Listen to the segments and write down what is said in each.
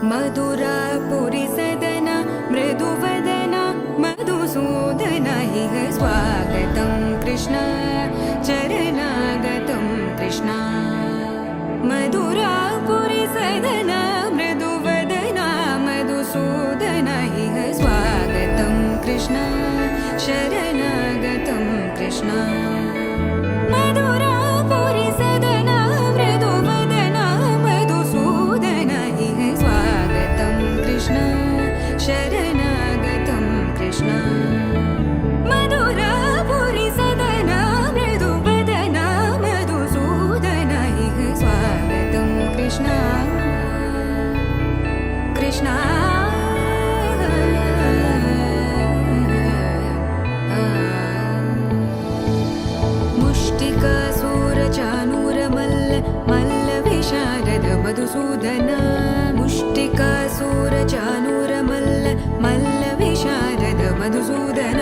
मधुरापुरी सदन मृदुवदन मधुसूदन इह स्वागतं कृष्ण चरणागतं कृष्ण मधुरापुरी सदन मृदुवदन मधुसूदन इह स्वागतं कृष्ण शरणागतं कृष्ण मधुरापुरी सदन मृदुवदन मधुसूदन इह स्वागतं कृष्ण शरणागतं कृष्ण मधुरापुरी सदन मृदुवदन मधुसूदन इह स्वागतं कृष्ण कृष्ण मधुसूदन मुष्टिकासुरचाणूरमल्ल मल्लविशारद मधुसूदन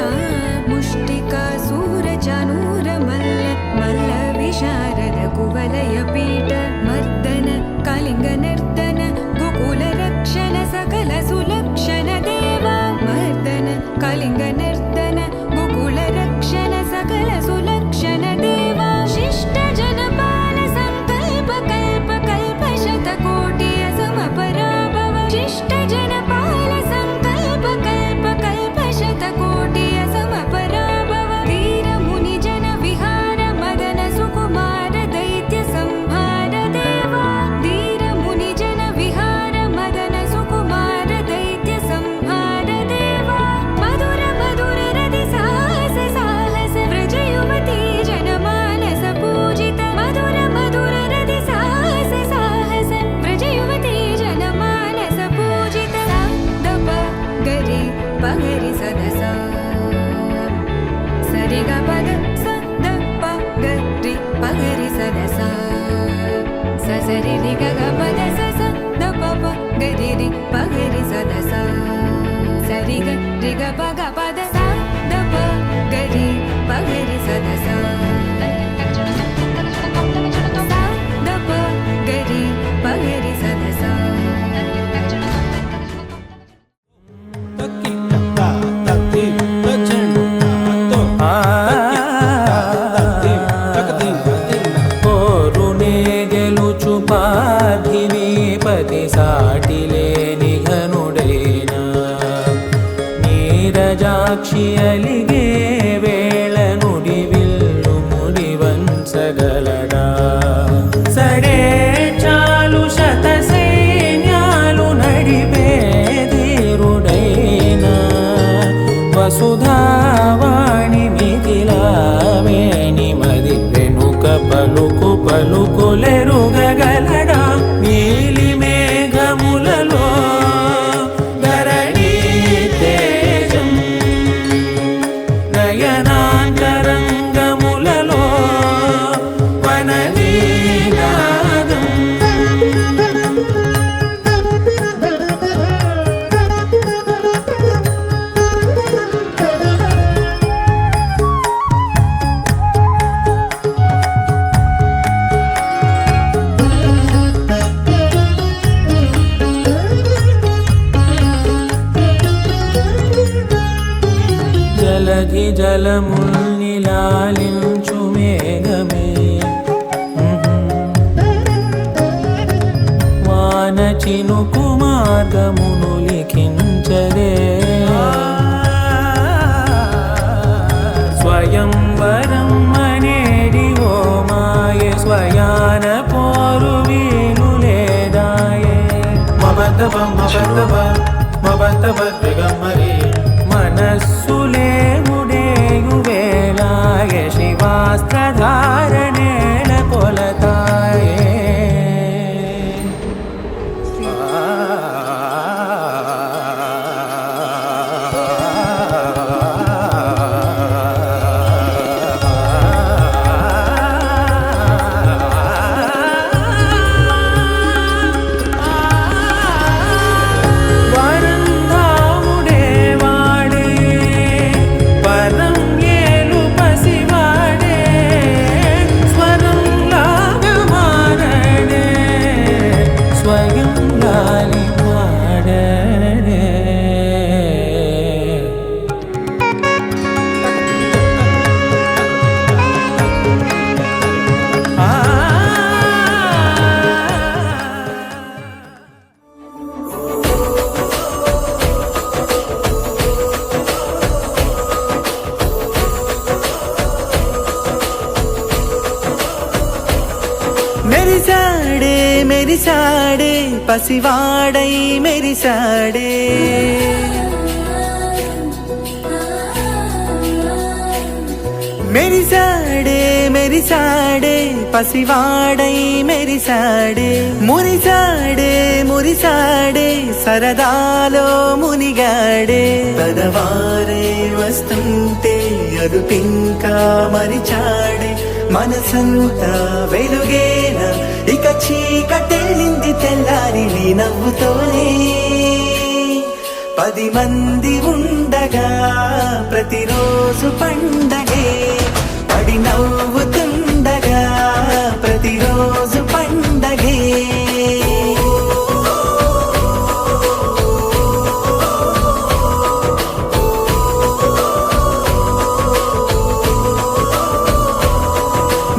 मुष्टिकासुरचाणूरमल्ल मल्लविशारद कुवलयपीठ मर्दन कलिङ्गनर्दन गोकुलरक्षण सकल सुलक्षण देवा मर्दन कलिङ्गनर्दन गोकुलरक्षण सकल सुलक्षण देवा शिष्ट जनपाल संकल्प कल्प कल्प शतकोटि असमपराभव शिष्ट जनपाल संकल्प कल्प कल्प शतकोटि असमपराभव वीर मुनि जन विहार मदन सुकुमार दैत्य संहार देवा वीर मुनि जन विहार मदन सुकुमार दैत्य संहार देवा मधुर मधुर रति साहस साहस व्रज युवती जनमानस पूजित मधुर मधुर रति साहस साहस व्रज युवती जनमानस पूजित दप गरि पगरि सदस सरि ग पद स द प गरि पगरि सदस स सरि रि ग ग पद स स द प प गरि रि पगरि सदस सरि ग रि ग प ग पद स द प गरि पगरि सदस स द प गरि पगरि सदस కోరునే గెలుచు పార్థివీపతి సాటిలేని ఘనుడైన నీరజాక్షి అలిగే వేళ నుడి విల్లు ముడి వంచగలడా సడే చాలు శత సైన్యాలు నడిపే ధీరుడైన వసుధావాణి మిథిలావేణి మది వెనుక పలుకు పలుకులెరుగగలడా నీలి మేఘములలో ధరణీ తేజం నయనాంతరంగములలో వననీనాదం జలముల్ని లాలించు మేఘమే వాన చినుకు మార్గమును లిఖించదే స్వయంవరం అనేడి ఓ మాయే స్వయాన పోరు వీలు లేదాయే మబద్దబ గమ్మరి మనస్సులే ముడేయు వేళాయే శివాస్త్రధారణేల కొలతాయే మెరిసాడే మెరిసాడే పసివాడై మెరిసాడే మెరిసాడే మెరిసాడే పసివాడై మెరిసాడే మురిసాడే మురిసాడే సరదాలో మునిగాడే పదవారే వస్తుంటే అదుపింకా మరిచాడే మనసంతా వెలుగేనా ఇక చీకటెళ్ళింది తెల్లారి నీ నవ్వుతోనే 10 మంది ఉండగా ప్రతిరోజు పండగే పడి నవ్వుతుండగా ప్రతిరోజు పండగే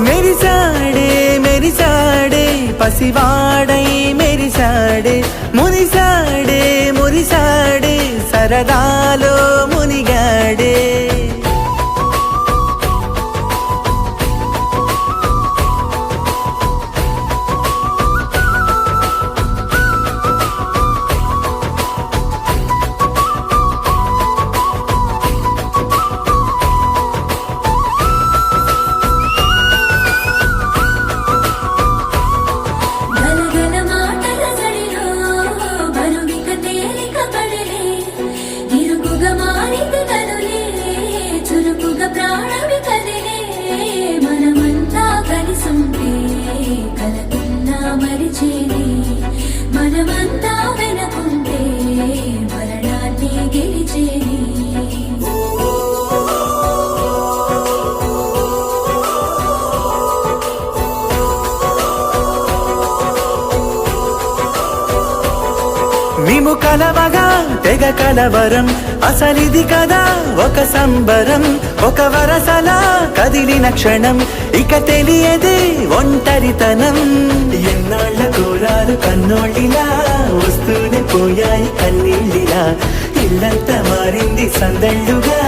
మెరిసాడే మెరిసాడే పసివాడై మెరిసాడే మురిసాడే మురిసాడే సరదాలో మునిగాడే మనమంతా వెనకుంటే మరణాన్ని గెలిచేది మేము కలవగా తెగ కలవరం అసలిది కదా ఒక సంబరం ఒక వరసలా కదిలిన క్షణం ఇక తెలియదే ఒంటరితనం ఎన్నాళ్ళ కోరాలు కన్నోళ్ళిలా వస్తూనే పోయాయి కన్నీళ్ళిలా ఇల్లంతా మారింది సందళ్ళుగా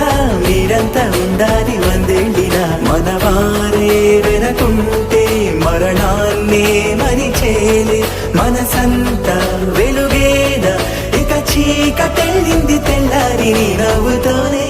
మీరంతా ఉండాలి వందేళ్ళిలా మనవారే వెనకుంటే మరణాన్నే మరిచేలే మనసంతా వెలుగేనా ఇక చీకటెళ్ళింది తెల్లారి నీ నవ్వుతోనే